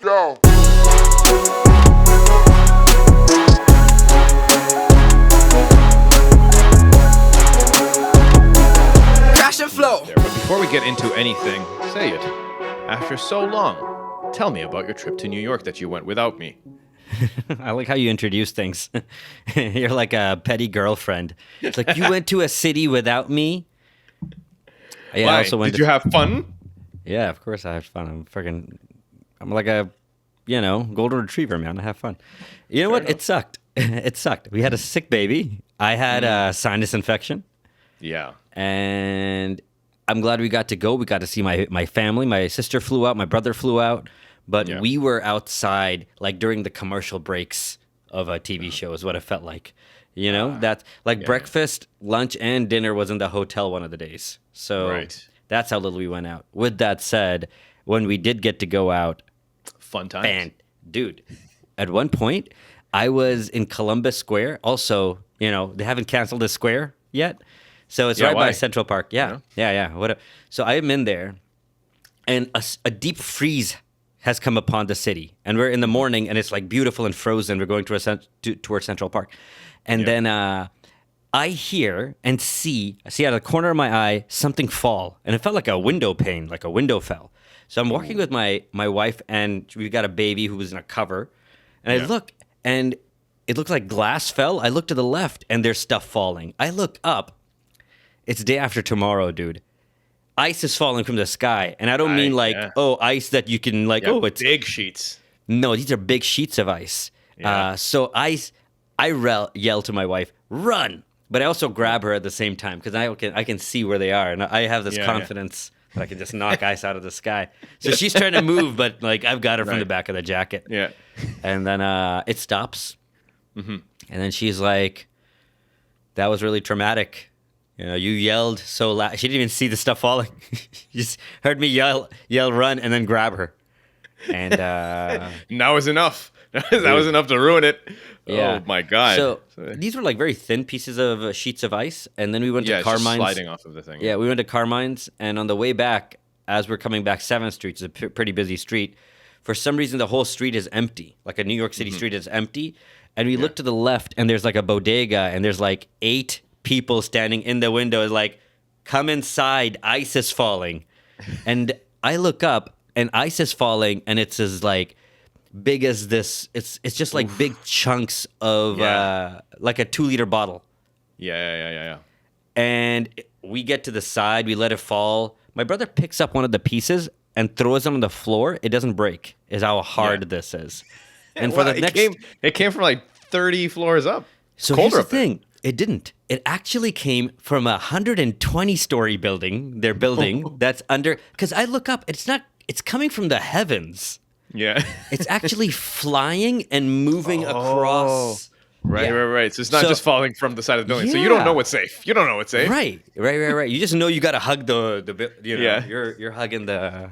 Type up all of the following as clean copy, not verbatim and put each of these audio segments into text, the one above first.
Yo. Crash and flow. But before we get into anything, say it. After so long, tell me about your trip to New York that you went without me. I like how you introduce things. You're like a petty girlfriend. It's like, you went to a city without me? Yeah, Why? I also went Did you have fun? Yeah, of course I had fun. I'm like a, golden retriever, man. I have fun. You know what? It sucked. It sucked. We had a sick baby. I had a sinus infection. Yeah. And I'm glad we got to go. We got to see my family. My sister flew out. My brother flew out. But we were outside, like, during the commercial breaks of a TV show is what it felt like. That breakfast, lunch, and dinner was in the hotel one of the days. So that's how little we went out. With that said, when we did get to go out, fun times. Dude, at one point, I was in Columbus Square. Also, they haven't canceled the square yet. So it's right by Central Park. Yeah. What? So I am in there, and a deep freeze has come upon the city, and we're in the morning, and it's like beautiful and frozen. We're going towards Central Park, and then I hear and see out of the corner of my eye something fall, and it felt like a window pane, like a window fell. So I'm walking with my wife, and we got a baby who was in a cover, and I look, and it looks like glass fell. I look to the left, and there's stuff falling. I look up. It's day after tomorrow, dude. Ice is falling from the sky, and I don't mean ice that you can it's big sheets. No, these are big sheets of ice. So I yell to my wife, "Run!" But I also grab her at the same time because I can see where they are, and I have this confidence that I can just knock ice out of the sky. So she's trying to move, but I've got her from the back of the jacket. Yeah, and then it stops, and then she's like, "That was really traumatic. You yelled so loud." She didn't even see the stuff falling. She just heard me yell, run, and then grab her. And that was enough. That was enough to ruin it. Yeah. Oh my god! So these were like very thin pieces of sheets of ice, and then we went to Carmine's. Just sliding off of the thing. Yeah, we went to Carmine's, and on the way back, as we're coming back 7th Street, it's a pretty busy street. For some reason, the whole street is empty. Like a New York City street is empty, and we look to the left, and there's like a bodega, and there's like 8 people standing in the window, is like, "Come inside, ice is falling." And I look up, and ice is falling, and it's as like big as this. It's just like big chunks of like a 2-liter bottle. Yeah. And we get to the side, we let it fall. My brother picks up one of the pieces and throws it on the floor. It doesn't break. Is how hard this is. And for the it came from like 30 floors up. So here's the thing. It didn't. It actually came from a 120-story building. Their building that's under. Because I look up, it's coming from the heavens. Yeah. It's actually flying and moving across. Right. So it's not just falling from the side of the building. So you don't know what's safe. You don't know what's safe. Right. You just know you got to hug you're hugging the.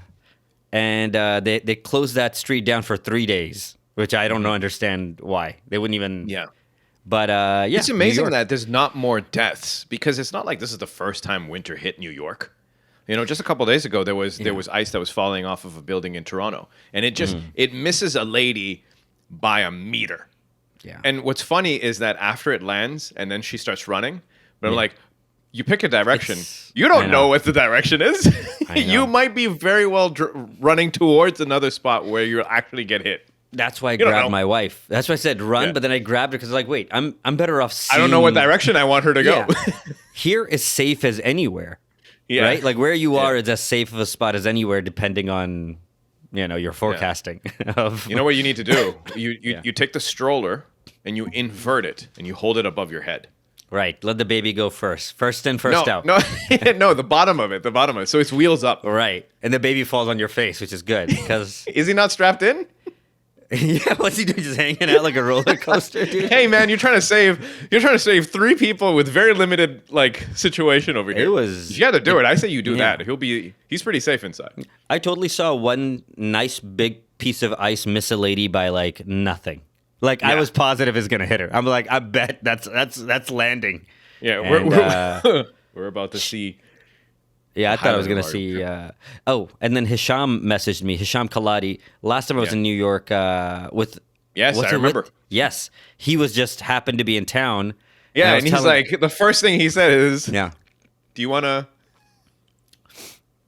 And they closed that street down for 3 days, which I don't understand why. They wouldn't even. Yeah. But it's amazing that there's not more deaths because it's not like this is the first time winter hit New York. Just a couple of days ago there was ice that was falling off of a building in Toronto, and it misses a lady by a meter. Yeah. And what's funny is that after it lands and then she starts running, but I'm like, you pick a direction, you don't know what the direction is. You might be very well running towards another spot where you'll actually get hit. That's why I grabbed my wife. That's why I said run, but then I grabbed her because I was like, wait, I'm better off seeing... I don't know what direction I want her to go. Here is safe as anywhere. Yeah. Right? Like where you are is as safe of a spot as anywhere depending on, your forecasting. Of... You know what you need to do? You take the stroller and you invert it and you hold it above your head. Right. Let the baby go first. First in, first out. No, no, the bottom of it. So it's wheels up. Right. And the baby falls on your face, which is good because... Is he not strapped in? Yeah, what's he doing? Just hanging out like a roller coaster, dude? Hey, man, you're trying to save 3 people with very limited situation over here. You got to do it. I say you do that. He's pretty safe inside. I totally saw one nice big piece of ice miss a lady by like nothing. I was positive it's gonna hit her. I'm like, I bet that's landing. Yeah, we're about to see Yeah, I thought I was Highlight gonna of our see. trip. And then Hisham messaged me. Hisham Kaladi. Last time I was in New York with. Yes, what's I it with? remember. Yes, he was just happened to be in town. Yeah, I and was he's telling- like, the first thing he said is, yeah. "Do you want to?"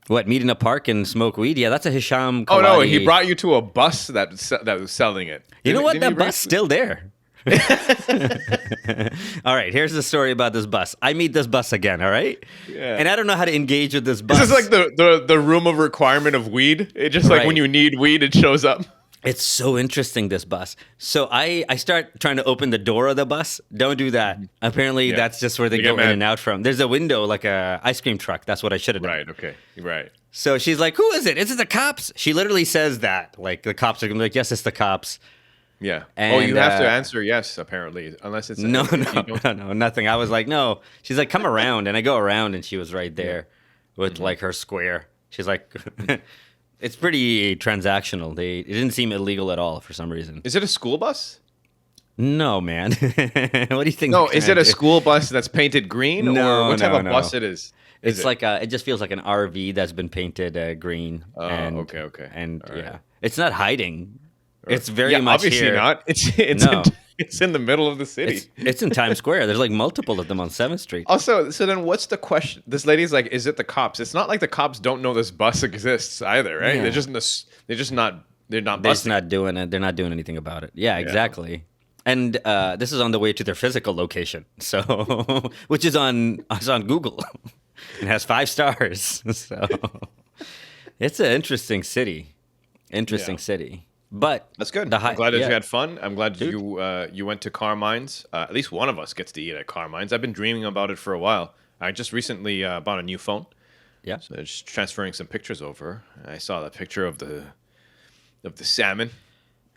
What, meet in a park and smoke weed? Yeah, that's a Hisham Kaladi. Oh no, he brought you to a bus that was selling it. You know what? Didn't he That bring- bus still there. All right, here's the story about this bus. I meet this bus again, all right? Yeah. And I don't know how to engage with this bus. This is like the room of requirement of weed. It just like when Right. you need weed, it shows up. It's so interesting, this bus. So I start trying to open the door of the bus. Don't do that. Apparently, Yeah. that's just where they You go get in mad. and out from. There's a window, like a ice cream truck. That's what I should have done. Right. Okay. Right. So she's like, who is it? Is it the cops? She literally says that. Like, the cops are going to be like, yes, it's the cops. Yeah. And, you have to uh, answer yes, apparently, unless it's No, if you no, don't- no, nothing. I was like, no. She's like, come around. And I go around, and she was right there with, like, her square. She's like... It's pretty transactional. It didn't seem illegal at all for some reason. Is it a school bus? No, man. What do you think? No. they're Is trying it a to do? school bus that's painted green, No, or what type no, of no. bus it is? It's like it just feels like an RV that's been painted green. Oh, and, okay. And All right. yeah, it's not hiding. It's very yeah, much obviously here. not. No. It's in the middle of the city. It's in Times Square. There's like multiple of them on 7th Street. Also, so then what's the question? This lady's like, is it the cops? It's not like the cops don't know this bus exists either, right? Yeah. They're just not They're just busting. not doing it. They're not doing anything about it. Yeah, exactly. And this is on the way to their physical location, so which is on Google. It has 5 stars. So it's an interesting city. City. But That's good. the I'm glad that yeah. you had fun. I'm glad you went to Carmine's. At least one of us gets to eat at Carmine's. I've been dreaming about it for a while. I just recently bought a new phone. Yeah. So just transferring some pictures over. I saw that picture of the salmon.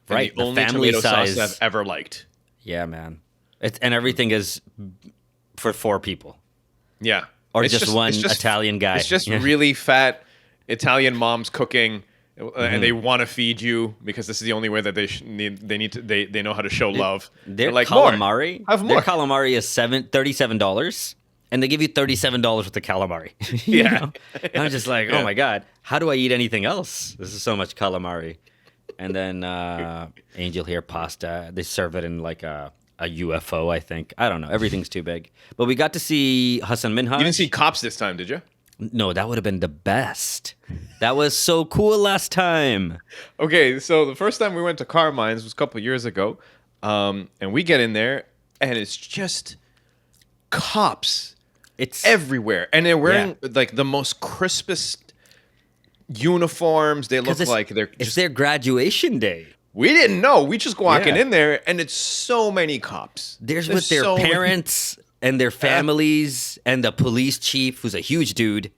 And Right, the the only family tomato size. sauce I've ever liked. Yeah, man. And everything is for 4 people. Yeah. Or It's just one Italian guy. It's just Yeah. really fat Italian moms cooking, and they want to feed you because this is the only way that they know how to show love. Their They're like, calamari, more. Have more. Their calamari is $37, and they give you $37 with the calamari. You Yeah. know? I'm just like, Yeah. oh my god, how do I eat anything else? This is so much calamari. And then angel hair pasta. They serve it in like a UFO, I think. I don't know. Everything's too big. But we got to see Hasan Minhaj. You didn't see cops this time, did you? No, that would have been the best. That was so cool last time. Okay, so the first time we went to Carmine's was a couple years ago, and we get in there, and it's just cops It's everywhere, and they're wearing like the most crispest uniforms. They look it's, like they're it's just. their graduation day. We didn't know. We just walking Yeah. in there, and it's so many cops. There's There's with their so many- parents and their families and the police chief, who's a huge dude.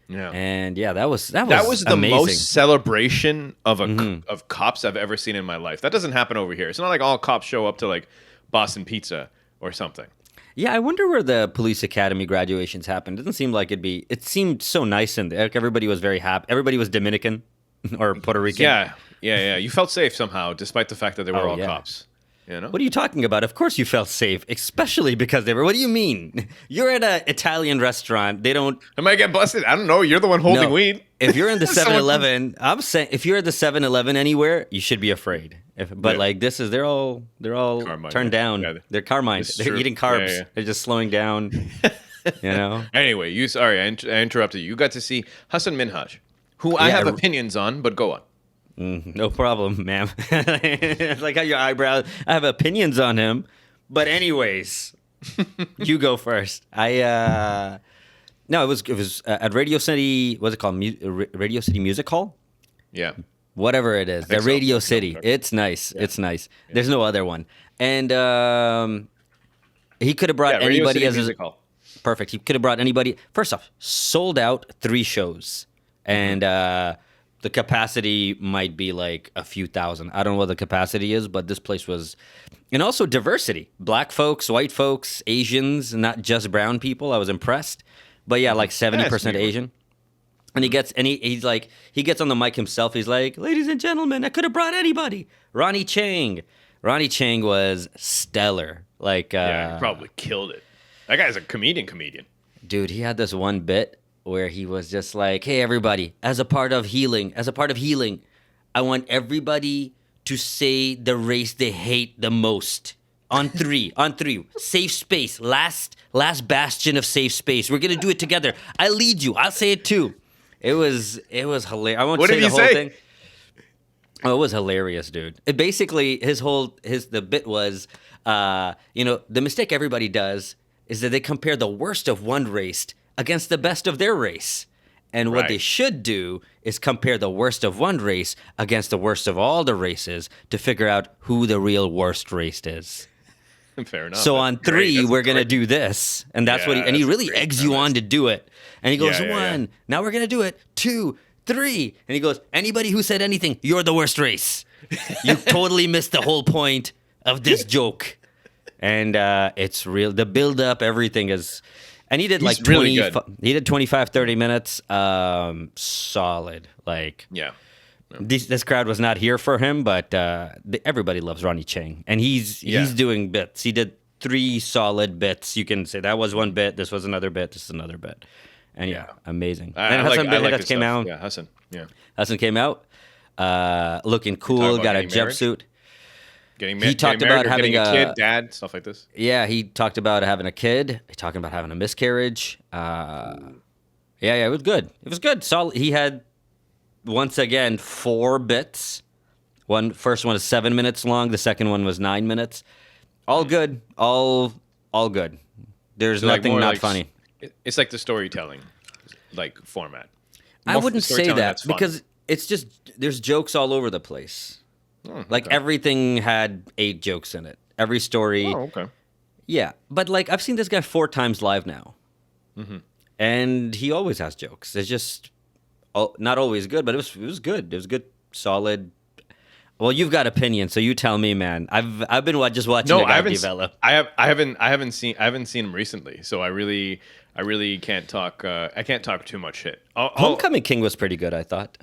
Yeah. And yeah, that was That was the amazing. most celebration of of cops I've ever seen in my life. That doesn't happen over here. It's not like all cops show up to like Boston Pizza or something. Yeah, I wonder where the police academy graduations happened. It doesn't seem like it'd be. It seemed so nice in there. Like everybody was very happy. Everybody was Dominican or Puerto Rican. Yeah. You felt safe somehow, despite the fact that they were Oh, all yeah. cops. You know? What are you talking about? Of course you felt safe, especially because they were. What do you mean? You're at an Italian restaurant. They don't. I might get busted. I don't know. You're the one holding No. weed. If you're in the Someone- 7-Eleven, I'm saying if you're at the 7-Eleven anywhere, you should be afraid. But Yeah. like this is they're all Carmine, turned yeah. down. Yeah. They're Carmine. This is They're true. eating carbs. Yeah. They're just slowing down. You know. Anyway, sorry, I interrupted you. You got to see Hasan Minhaj, who I Yeah, have opinions on, but go on. No problem, ma'am. It's like how your eyebrows. I have opinions on him, but anyways, you go first. No, it was at Radio City. What's it called? Radio City Music Hall. Yeah. Whatever it is, the think so. Radio City. It's nice. Yeah. It's nice. Yeah. There's no other one, and he could have brought Radio anybody City as Music Hall. Perfect. He could have brought anybody. First off, sold out 3 shows, and the capacity might be like a few thousand. I don't know what the capacity is, but this place was, and also diversity: black folks, white folks, Asians, not just brown people. I was impressed, but yeah, like 70% Asian. And he gets he gets on the mic himself. He's like, "Ladies and gentlemen, I could have brought anybody." Ronny Chieng. Ronny Chieng was stellar. Like, Yeah, he probably killed it. That guy's a comedian. dude, he had this one bit where he was just like, "Hey, everybody! As a part of healing, I want everybody to say the race they hate the most." On three, safe space, last bastion of safe space. We're gonna do it together. I lead you. I'll say it too. It was hilarious. I won't say the whole thing. Oh, it was hilarious, dude. It basically the bit was, the mistake everybody does is that they compare the worst of one race against the best of their race. And what they should do is compare the worst of one race against the worst of all the races to figure out who the real worst race is. Fair enough. So on three, we're going to do this. And that's what he really eggs you on to do it. And he goes, one, now we're going to do it. 2, 3. And he goes, anybody who said anything, you're the worst race. You totally missed the whole point of this joke. And it's real. The build up, everything is... And he did like 20, really he did 25, 30 minutes. Solid. Like, this crowd was not here for him, but everybody loves Ronny Chieng. And he's doing bits. He did 3 solid bits. You can say that was one bit, this was another bit, this is another bit. And amazing. And Hasan Minhaj came out. Yeah, Hasan. Yeah. Hasan came out, looking cool, got a jumpsuit. He talked about having a kid, dad, stuff like this. Yeah, he talked about having a kid. He talked about having a miscarriage. It was good. It was good. Solid. He had, once again, 4 bits. First one was 7 minutes long. The second one was 9 minutes. All good. All good. There's nothing not funny. It's like the storytelling, like format. I wouldn't say that because it's just there's jokes all over the place. Like everything had 8 jokes in it. Every story. Oh, okay. Yeah, but like I've seen this guy 4 times live now, and he always has jokes. It's just not always good, but it was good. It was good, solid. Well, you've got opinions, so you tell me, man. I've been just watching the guy develop. I haven't seen him recently, so I really can't talk. I can't talk too much shit. Homecoming King was pretty good, I thought.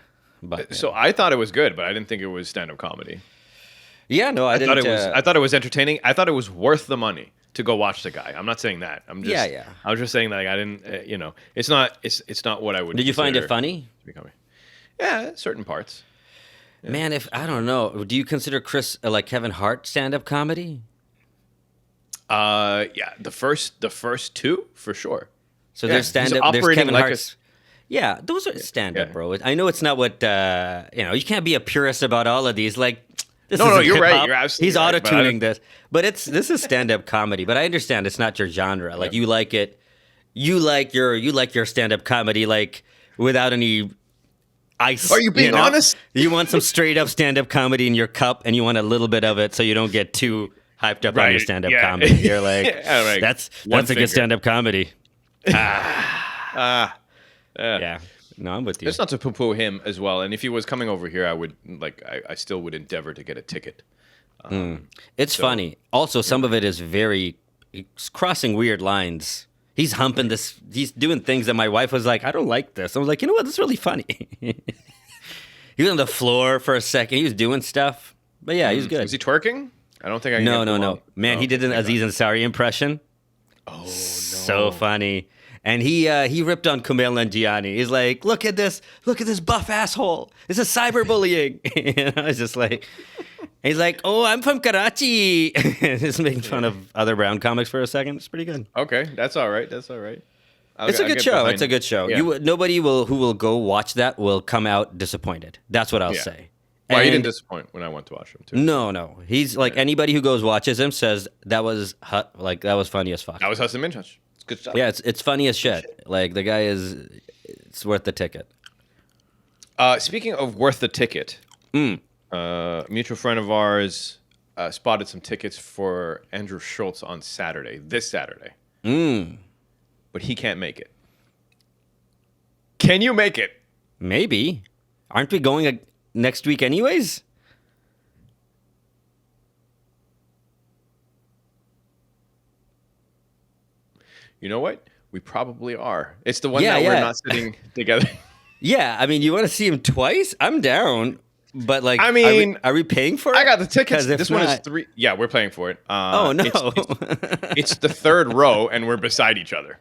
But, so I thought it was good, but I didn't think it was stand-up comedy. Yeah, no, I didn't. I thought it was entertaining. I thought it was worth the money to go watch the guy. I'm not saying that. I'm just. Yeah. I was just saying that I didn't. It's not. It's not what I would. Did you find it funny? Yeah, certain parts. Yeah. Man, I don't know. Do you consider like Kevin Hart stand-up comedy? Yeah, the first 2 for sure. So there's stand-up. There's Kevin Hart's. Yeah, those are stand-up, bro. I know it's not what, you can't be a purist about all of these. Like, this no, you're hip-hop. Right. You're absolutely He's auto-tuning this. But this is stand-up comedy. But I understand it's not your genre. Like, you like it. You like your stand-up comedy, like, without any ice. Are you being honest? You want some straight-up stand-up comedy in your cup, and you want a little bit of it so you don't get too hyped up on your stand-up comedy. You're like, that's a good stand-up comedy. Yeah, no, I'm with you. It's not to poo-poo him as well. And if he was coming over here, I would I still would endeavor to get a ticket. It's funny. Also, some of it is it's crossing weird lines. He's humping this. He's doing things that my wife was like, I don't like this. I was like, you know what? This is really funny. He was on the floor for a second. He was doing stuff. But yeah, he was good. Was he twerking? I don't think I can No. Man, he did an Aziz Ansari impression. Oh, no. So funny. And he ripped on Kumail Nanjiani. He's like, look at this buff asshole. This is cyberbullying. It's just like, he's like, oh, I'm from Karachi. Just making fun of other brown comics for a second. It's pretty good. Okay, that's all right. It's a good show. It's a good show. Yeah. Nobody who will go watch that will come out disappointed. That's what I'll say. Well, he didn't disappoint when I went to watch him too. No. He's like anybody who watches him says that was funny as fuck. That was Hasan Minhaj. Good stuff. Yeah, it's funny as shit. Like the guy it's worth the ticket. Speaking of worth the ticket, a mutual friend of ours spotted some tickets for Andrew Schulz on this Saturday. But he can't make it. Can you make it? Maybe. Aren't we going next week anyways? You know what? We probably are. It's the one that we're not sitting together. Yeah, I mean, you want to see him twice? I'm down. But like, I mean, are we paying for it? I got the tickets. This one is 3. Yeah, we're paying for it. Oh no, it's the 3rd row, and we're beside each other.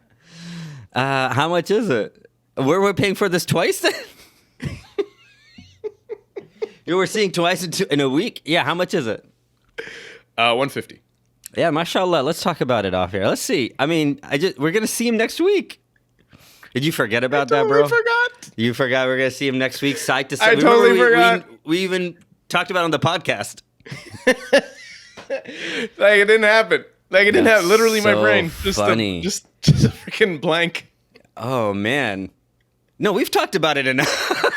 How much is it? We're paying for this twice then? You were seeing twice in a week? Yeah, how much is it? 150. Yeah, mashallah. Let's talk about it off here. Let's see. I mean, we're gonna see him next week. Did you forget about that, bro? I forgot. You forgot we're gonna see him next week, side to side. I totally forgot. We even talked about it on the podcast. Like it didn't happen. Like it didn't happen. Literally, my brain funny. Just a freaking blank. Oh man. No, we've talked about it enough.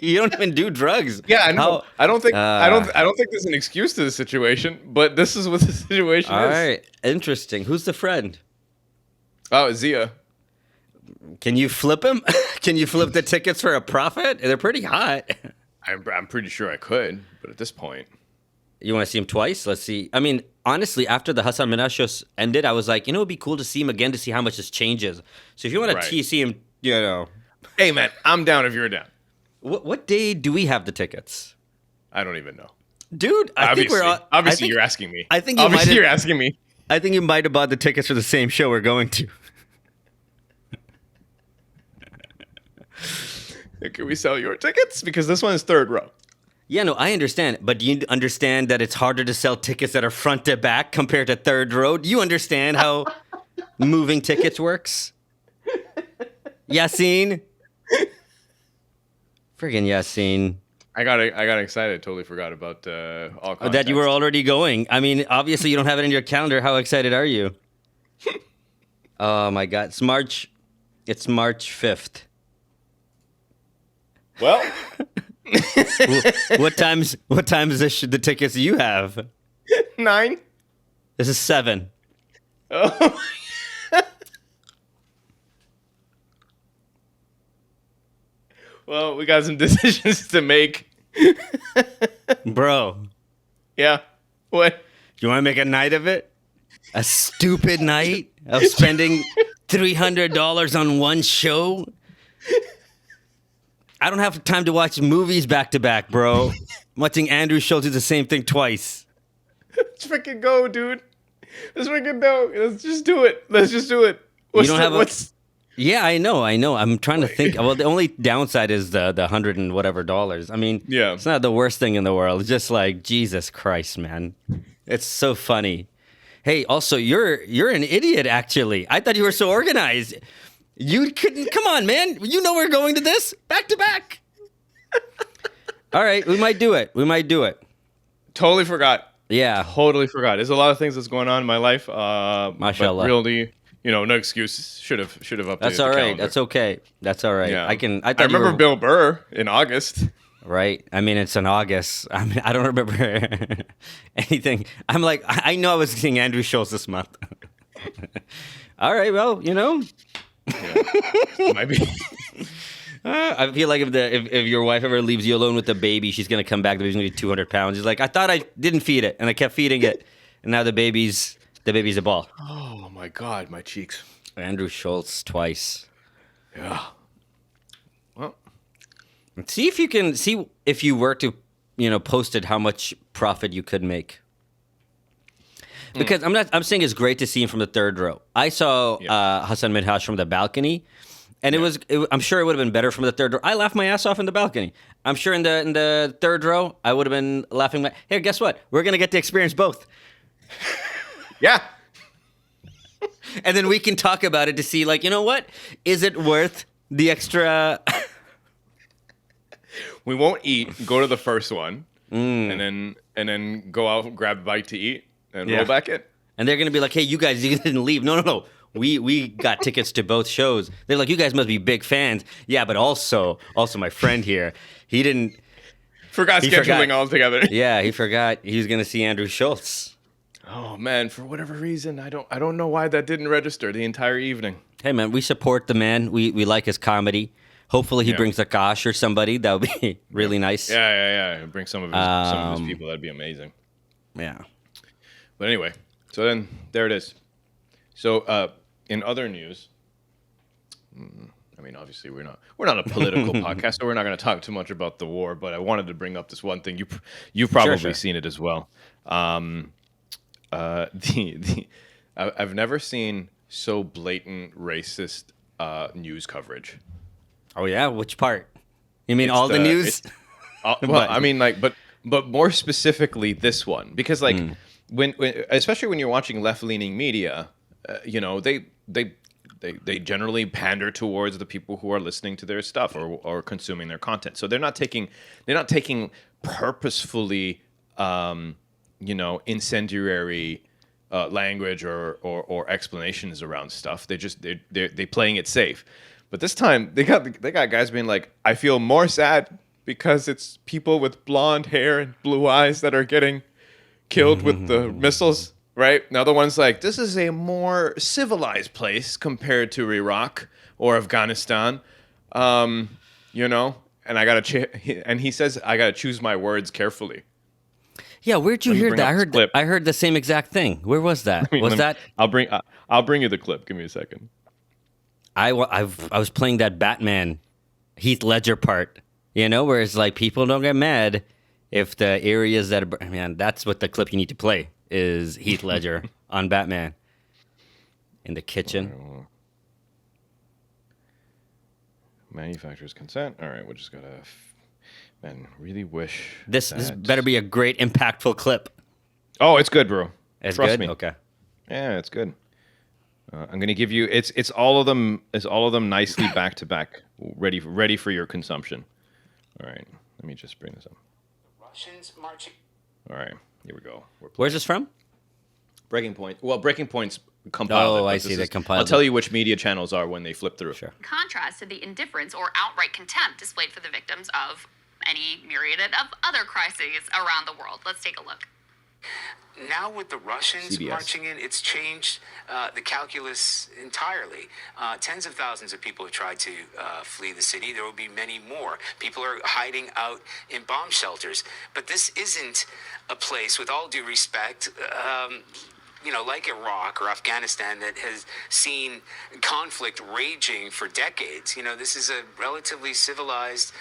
You don't even do drugs. Yeah, I know. I don't think there's an excuse to the situation, but this is what the situation is. All right, interesting. Who's the friend? Oh, Zia. Can you flip him? Can you flip the tickets for a profit? They're pretty hot. I'm pretty sure I could, but at this point, you want to see him twice? Let's see. I mean, honestly, after the Hasan Minhaj show ended, I was like, you know, it'd be cool to see him again to see how much this changes. So if you want to see him, you know. Hey, man, I'm down if you're down. What day do we have the tickets? I don't even know. Dude, Obviously, you're asking me. I think you're asking me. I think you might have bought the tickets for the same show we're going to. Can we sell your tickets? Because this one is third row. Yeah, no, I understand. But do you understand that it's harder to sell tickets that are front to back compared to third row? Do you understand how moving tickets works? Yasin? Friggin' Yasin. I got excited. Totally forgot about all context. That you were already going. I mean, obviously you don't have it in your calendar. How excited are you? Oh my God. It's March 5th. Well, what times the tickets you have? 9. This is 7. Oh. Well, we got some decisions to make. Bro. Yeah. What? You want to make a night of it? A stupid night of spending $300 on one show? I don't have time to watch movies back to back, bro. I'm watching Andrew Schulz do the same thing twice. Let's freaking go, dude. Let's freaking go. Let's just do it. Yeah, I know. I'm trying to think. Well, the only downside is the $100 and whatever dollars. I mean, yeah, it's not the worst thing in the world. It's just like, Jesus Christ, man. It's so funny. Hey, also, you're an idiot, actually. I thought you were so organized. You couldn't. Come on, man. You know we're going to this back to back. All right, we might do it. Totally forgot. Yeah, totally forgot. There's a lot of things that's going on in my life. Mashallah. But really, no excuses. Should have updated. That's all right. calendar. That's okay. That's all right. Yeah. I remember Bill Burr in August. Right. I mean, it's in August. I mean, I don't remember anything. I'm like, I know I was seeing Andrew Schulz this month. All right. Well, Yeah. Might be. I feel like if your wife ever leaves you alone with the baby, she's gonna come back. The baby's gonna be 200 pounds. She's like, I thought I didn't feed it, and I kept feeding it, and now the baby's a ball. Oh my God, my cheeks. Andrew Schulz twice. Yeah. Well, see if you were to, posted how much profit you could make. Because I'm saying it's great to see him from the third row. I saw Hasan Minhaj from the balcony, and I'm sure it would have been better from the third row. I laughed my ass off in the balcony. I'm sure in the third row I would have been laughing. Hey, guess what? We're gonna get to experience both. Yeah. And then we can talk about it to see, like, you know what? Is it worth the extra? We won't eat. Go to the first one, and then go out, grab a bite to eat, and roll back in. And they're gonna be like, "Hey, you guys, you didn't leave." No. We got tickets to both shows. They're like, "You guys must be big fans." Yeah, but also my friend here, he didn't. Forgot scheduling altogether. Yeah, he forgot he was gonna see Andrew Schulz. Oh man, for whatever reason, I don't know why that didn't register the entire evening. Hey man, we support the man. We like his comedy. Hopefully he brings Akash or somebody. That would be really nice. Yeah. Bring some of his people. That'd be amazing. Yeah. But anyway, so then there it is. So in other news, I mean, obviously we're not a political podcast, so we're not going to talk too much about the war. But I wanted to bring up this one thing. You've probably seen it as well. I've never seen so blatant racist news coverage. Oh yeah, which part? You mean It's all the news? Well, I mean, like, but more specifically this one, because like when especially when you're watching left-leaning media, they generally pander towards the people who are listening to their stuff or consuming their content. So they're not taking purposefully incendiary language or explanations around stuff. They playing it safe. But this time they got guys being like, I feel more sad because it's people with blonde hair and blue eyes that are getting killed with the missiles. Right? Now the one's like, this is a more civilized place compared to Iraq or Afghanistan, and and he says I gotta choose my words carefully. Yeah, where'd you hear that? I heard the same exact thing. Where was that? I'll bring you the clip. Give me a second. I was playing that Batman Heath Ledger part, where it's like people don't get mad if the areas that's what the clip you need to play. Is Heath Ledger on Batman in the kitchen. Manufacturer's consent. All right, we just gotta. Really wish this better be a great impactful clip. Oh, it's good, bro. It's Trust good? me. Okay. Yeah, it's good. I'm gonna give you. It's all of them. It's all of them nicely back to back, ready for your consumption. All right, let me just bring this up. Russians marching. All right. Here we go. Where's this from? Breaking Point. Well, Breaking Point's compiled. Oh, I see. They compiled. I'll tell you which media channels are when they flip through. Sure. In contrast to the indifference or outright contempt displayed for the victims of any myriad of other crises around the world. Let's take a look. Now with the Russians CBS. marching in, it's changed the calculus entirely. Tens of thousands of people have tried to flee the city. There will be many more. People are hiding out in bomb shelters. But this isn't a place, with all due respect, like Iraq or Afghanistan, that has seen conflict raging for decades. This is a relatively civilized,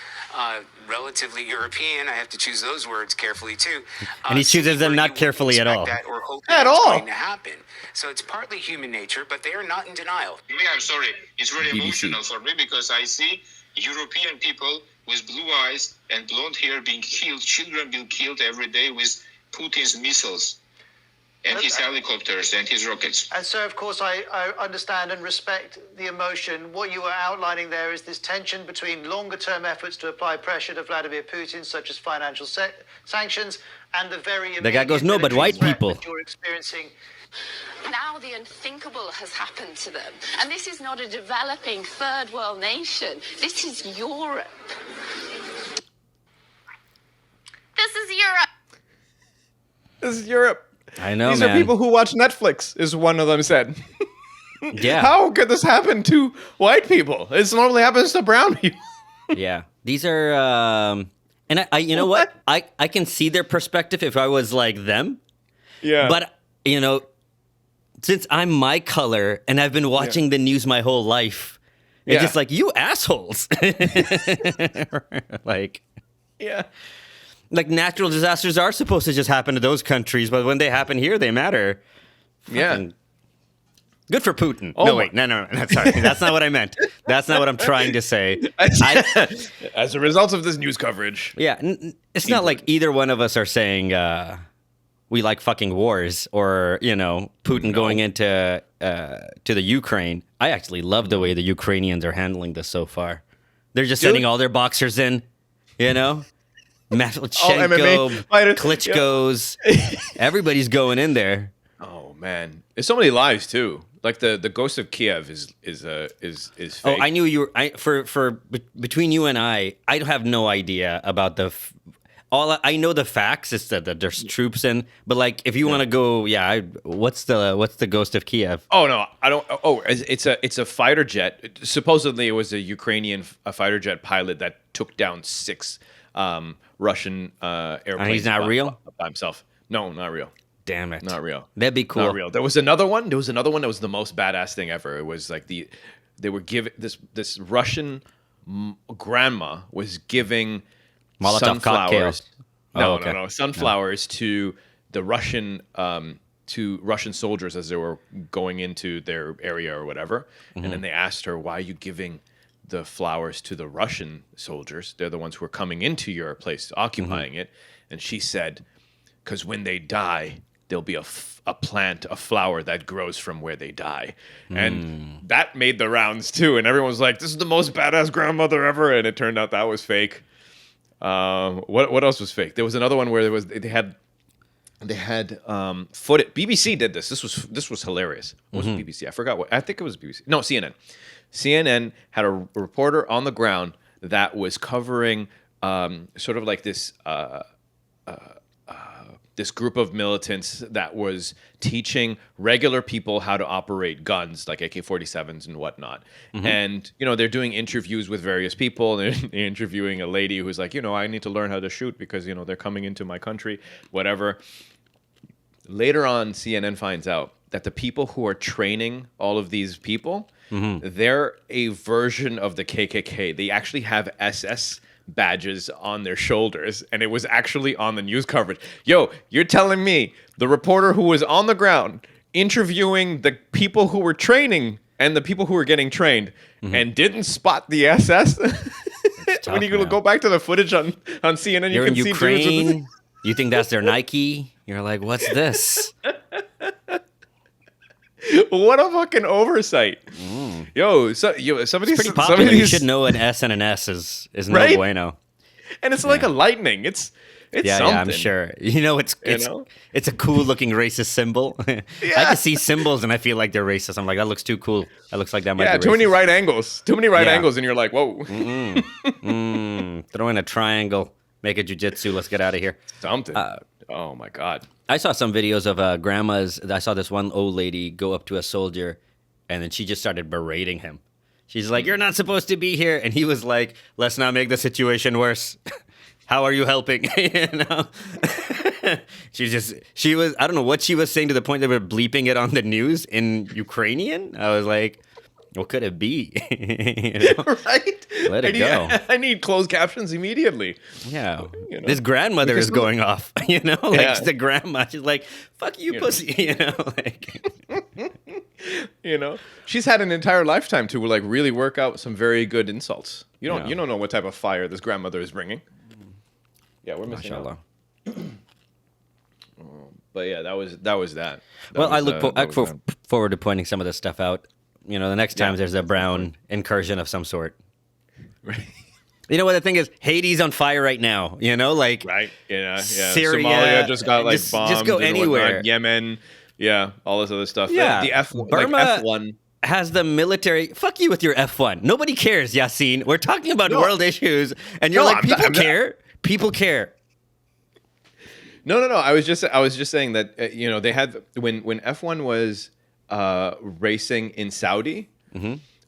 relatively European, I have to choose those words carefully too. And he chooses them not carefully at all. Or hope At that all. It's going to happen. So it's partly human nature, but they are not in denial. Me, I'm sorry. It's very BBC. emotional for me because I see European people with blue eyes and blonde hair being killed, children being killed every day with Putin's missiles and his helicopters and his rockets. And so, of course, I understand and respect the emotion. What you were outlining there is this tension between longer-term efforts to apply pressure to Vladimir Putin, such as financial sanctions, and the very The guy goes, no, but white people. that you're experiencing. Now the unthinkable has happened to them. And this is not a developing third world nation. This is Europe. This is Europe. This is Europe. I know, These man. are people who watch Netflix, is one of them said. Yeah. How could this happen to white people? This normally happens to brown people. Yeah. These are, and I you know what? I can see their perspective if I was like them. Yeah. But, since I'm my color and I've been watching the news my whole life, it's just like, you assholes. Yeah. Like natural disasters are supposed to just happen to those countries, but when they happen here, they matter. Yeah. Good for Putin. Oh no, my- wait. No. Sorry. That's not what I meant. That's not what I'm trying to say. As a result of this news coverage. Yeah. It's not like either one of us are saying we like fucking wars or, Putin going into to the Ukraine. I actually love the way the Ukrainians are handling this so far. They're just sending all their boxers in, Matulchenko, MMA fighters. Klitschko's, everybody's going in there. Oh man, there's so many lives too. Like the ghost of Kiev is fake. Oh, I knew you were. Between you and I have no idea about all I know the facts is that there's troops in. But like, if you want to go, what's the ghost of Kiev? Oh no, I don't. Oh, it's a fighter jet. Supposedly, it was a Ukrainian fighter jet pilot that took down 6 Russian airplanes. And he's not real? By himself. No, not real. Damn it. Not real. That'd be cool. Not real. There was another one. That was the most badass thing ever. It was like they were giving this Russian grandma was giving Molotov sunflowers. cocktails. No, sunflowers to the Russian to Russian soldiers as they were going into their area or whatever. And then they asked her, why are you giving the flowers to the Russian soldiers? They're the ones who are coming into your place, occupying it. And she said, because when they die, there'll be a flower that grows from where they die. And that made the rounds too. And everyone was like, this is the most badass grandmother ever. And it turned out that was fake. What else was fake? There was another one where they had footage. BBC did this. This was hilarious. It wasn't BBC. I forgot what. I think it was BBC. No, CNN. CNN had a reporter on the ground that was covering sort of like this this group of militants that was teaching regular people how to operate guns like AK-47s and whatnot. And, they're doing interviews with various people. They're interviewing a lady who's like, I need to learn how to shoot because, they're coming into my country, whatever. Later on, CNN finds out that the people who are training all of these people, they're a version of the KKK. They actually have SS badges on their shoulders, and it was actually on the news coverage. Yo, you're telling me the reporter who was on the ground interviewing the people who were training and the people who were getting trained and didn't spot the SS? When you go back to the footage on CNN, You're you can in see Ukraine. You think that's their Nike? You're like, what's this? What a fucking oversight. Somebody Pretty popular. You should know an S and an S is no Right? bueno. And it's like a lightning. It's something. I'm sure. It's a cool looking racist symbol. I can see symbols and I feel like they're racist. I'm like, that looks too cool. That looks like that might be too many racist. right angles. Too many right angles, and you're like, whoa. Throw in a triangle. Make a jujitsu. Let's get out of here. Something. Oh my God. I saw some videos of grandmas. I saw this one old lady go up to a soldier, and then she just started berating him. She's like, "You're not supposed to be here," and he was like, "Let's not make the situation worse. How are you helping?" She was. I don't know what she was saying to the point they were bleeping it on the news in Ukrainian. I was like, what could it be? Right? Let it go. I need closed captions immediately. Yeah. This grandmother is going off, the grandma. She's like, fuck you, pussy, She's had an entire lifetime to really work out some very good insults. You don't know what type of fire this grandmother is bringing. Yeah, we're missing out. But yeah, that was that. I look forward to pointing some of this stuff out. The next time there's a brown incursion of some sort. Right. You know what the thing is? Haiti's on fire right now. Right. Yeah. Syria, Somalia just got bombed. Just go anywhere. Yemen. Yeah. All this other stuff. Yeah. The Burma F1 has the military. Fuck you with your F1. Nobody cares, Yasin. We're talking about world issues, and you're people care. People care. No. I was just saying that they had when F1 was racing in Saudi.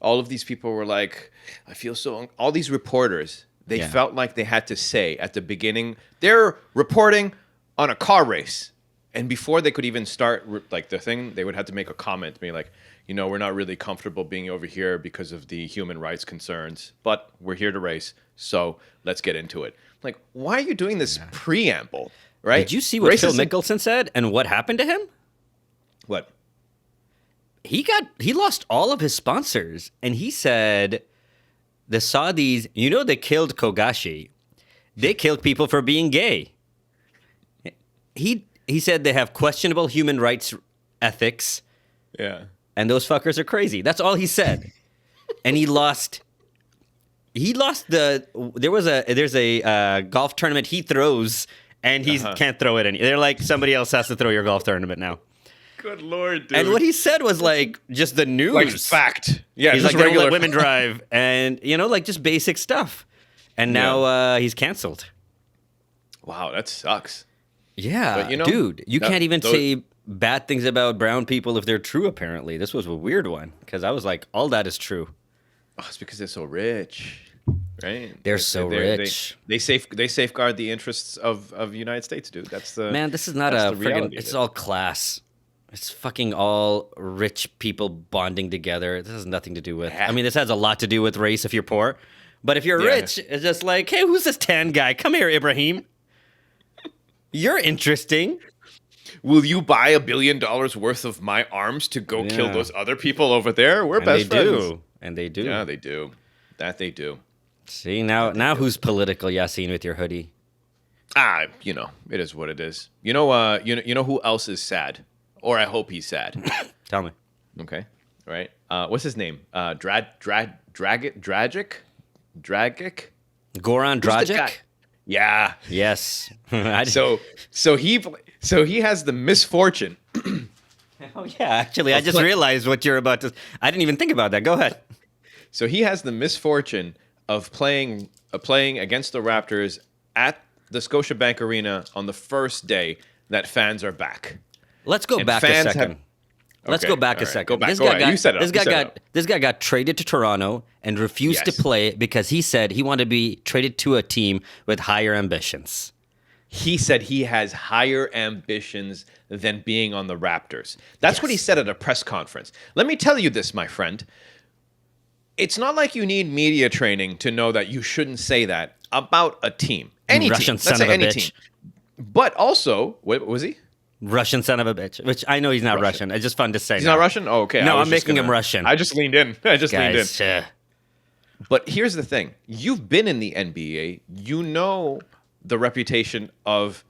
All of these people were like, I feel so. All these reporters, they felt like they had to say at the beginning, they're reporting on a car race, and before they could even start the thing, they would have to make a comment, being like, we're not really comfortable being over here because of the human rights concerns, but we're here to race, so let's get into it. Like, why are you doing this preamble? Right? Did you see what Phil Mickelson said and what happened to him? What? He lost all of his sponsors, and he said the Saudis, they killed Kogashi. They killed people for being gay. He said they have questionable human rights ethics. Yeah. And those fuckers are crazy. That's all he said. And he lost there's a golf tournament he throws, and he can't throw it they're like, somebody else has to throw your golf tournament now. Good Lord, dude. And what he said was just the news. Like fact. Yeah, he's just like, regular don't let women drive. And, just basic stuff. And now he's canceled. Wow, that sucks. Yeah, but, dude, you can't even say bad things about brown people if they're true, apparently. This was a weird one, because I was like, all that is true. Oh, it's because they're so rich. Right? They're so rich. They safeguard the interests of the United States, dude. That's the man. This is not a friggin'. It's all class. It's fucking all rich people bonding together. This has nothing to do with. I mean, this has a lot to do with race if you're poor, but if you're rich, it's just like, hey, who's this tan guy? Come here, Ibrahim. You're interesting. Will you buy $1 billion worth of my arms to go kill those other people over there? We're best friends. And they do. Yeah, they do. That they do. See, now who's political, Yasin, with your hoodie? It is what it is. You know who else is sad? Or I hope he's sad. Tell me. Okay. Right. What's his name? Dragic? Goran Dragic? Yeah. Yes. So he has the misfortune. Oh yeah, actually, I just realized what you're about to. I didn't even think about that. Go ahead. So he has the misfortune of playing against the Raptors at the Scotiabank Arena on the first day that fans are back. Let's go back a second. Let's go back a second. Go back. You set it up. This guy got traded to Toronto and refused to play because he said he wanted to be traded to a team with higher ambitions. He said he has higher ambitions than being on the Raptors. That's what he said at a press conference. Let me tell you this, my friend. It's not like you need media training to know that you shouldn't say that about a team. Any Russian team. son of a bitch. Team. But also, what was he? Russian son of a bitch, which I know he's not Russian. It's just fun to say. He's not Russian? Oh, okay. No, I'm making him Russian. I just leaned in. But here's the thing. You've been in the NBA. You know the reputation of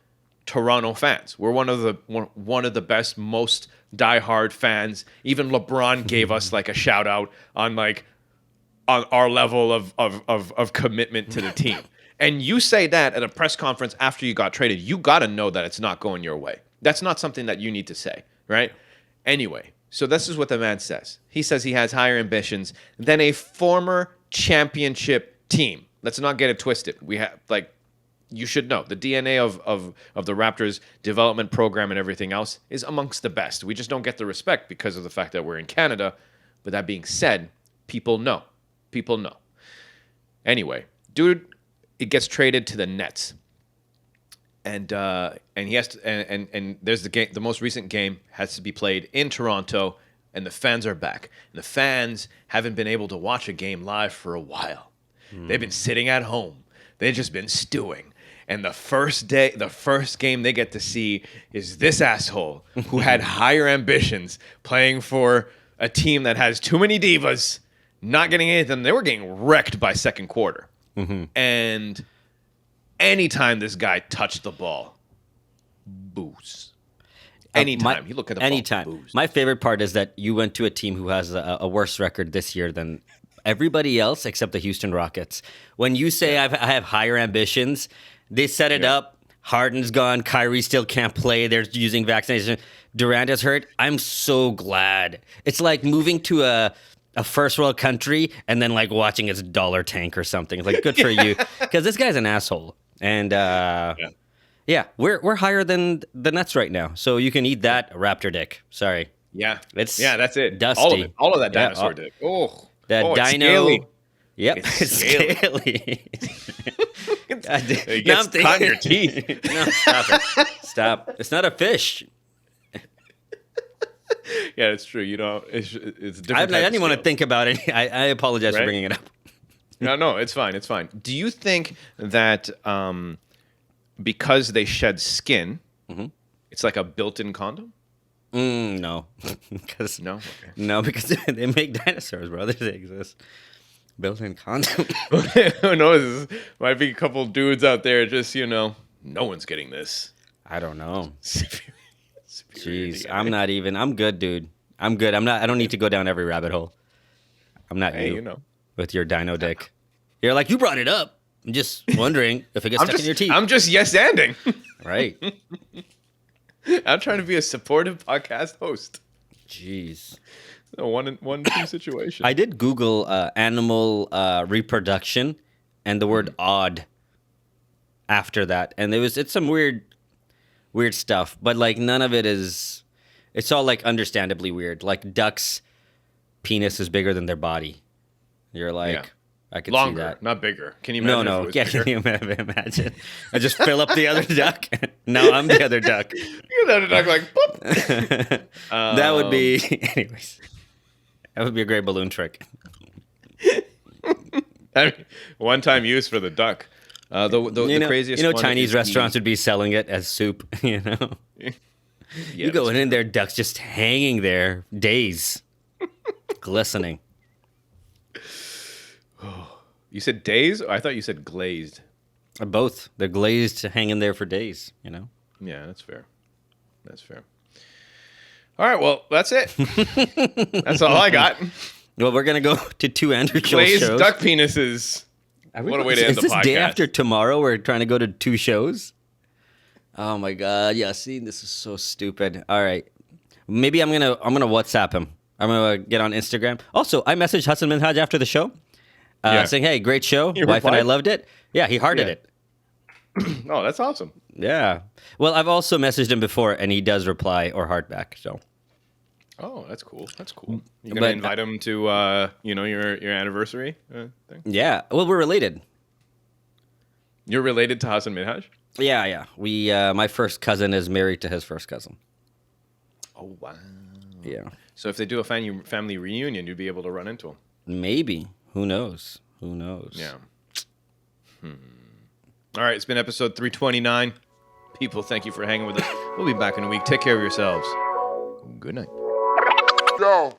Toronto fans. We're one of the best, most diehard fans. Even LeBron gave us like a shout out on our level of commitment to the team. And you say that at a press conference after you got traded, you got to know that it's not going your way. That's not something that you need to say, right? Anyway, so this is what the man says. He says he has higher ambitions than a former championship team. Let's not get it twisted. We have you should know the DNA of the Raptors development program and everything else is amongst the best. We just don't get the respect because of the fact that we're in Canada. But that being said, people know. People know. Anyway, dude, it gets traded to the Nets. And he has to, and there's the game. The most recent game has to be played in Toronto, and the fans are back. And the fans haven't been able to watch a game live for a while. They've been sitting at home. They've just been stewing. And the first game they get to see is this asshole who had higher ambitions, playing for a team that has too many divas, not getting anything. They were getting wrecked by second quarter. And anytime this guy touched the ball, boos. Anytime. He looked at the anytime. ball, boos. My favorite part is that you went to a team who has a worse record this year than everybody else except the Houston Rockets. When you say I have higher ambitions, they set it up. Harden's gone. Kyrie still can't play. They're using vaccination. Durant is hurt. I'm so glad. It's like moving to a first world country and then like watching its dollar tank or something. It's like, good for you. Because this guy's an asshole. And we're higher than the Nets right now. So you can eat that Raptor dick. Sorry. Yeah. That's it. Dusty. All of that dinosaur dick. Oh. That dino. It's scaly. Yep. It's scaly. It gets caught in your teeth. No, stop it. Stop. It's not a fish. Yeah, it's true. You know, it's different. I didn't want to think about it. I apologize for bringing it up. No, it's fine. It's fine. Do you think that because they shed skin, it's like a built-in condom? No. No, because they make dinosaurs, bro. They exist. Built-in condom. Who knows? Might be a couple dudes out there just, no one's getting this. I don't know. Jeez, I'm good, dude. I'm good. I don't need to go down every rabbit hole. I'm not with your dino dick. You're like, you brought it up. I'm just wondering if it gets stuck in your teeth. I'm just yes-anding. Right. I'm trying to be a supportive podcast host. Jeez. A one-two situation. I did Google animal reproduction and the word odd after that. And it's some weird stuff. But like none of it is... It's all like understandably weird. Like ducks' penis is bigger than their body. You're like... I could see that. Not bigger. Can you imagine? No. Can you imagine? I just fill up the other duck. No, I'm the other duck. You're the other duck, like, boop. That would be... Anyways. That would be a great balloon trick. I mean, one-time use for the duck. The craziest one Chinese restaurants would be selling it as soup, Yeah, you going in there, ducks just hanging there, days, glistening. You said days? I thought you said glazed. Both. They're glazed, hanging there for days. You know. Yeah, that's fair. That's fair. All right, well, that's it. That's all I got. Well, we're gonna go to 2 Andrew Schulz Glazed shows. duck penises. What a way to end the podcast. Is this day after tomorrow? We're trying to go to 2 shows. Oh my God, Yasin, this is so stupid. All right, maybe I'm gonna WhatsApp him. I'm gonna get on Instagram. Also, I messaged Hasan Minhaj after the show, saying, "Hey, great show. You Wife and I replied? loved it." Yeah, he hearted it. Oh, that's awesome. Yeah. Well, I've also messaged him before, and he does reply or heart back. So. Oh, that's cool. That's cool. You gonna invite him to your anniversary thing? Yeah. Well, we're related. You're related to Hasan Minhaj? Yeah. We my first cousin is married to his first cousin. Oh wow. Yeah. So if they do a family reunion, you'd be able to run into him. Maybe. Who knows? Yeah. All right, it's been episode 329. People, thank you for hanging with us. We'll be back in a week. Take care of yourselves. Good night. Yo.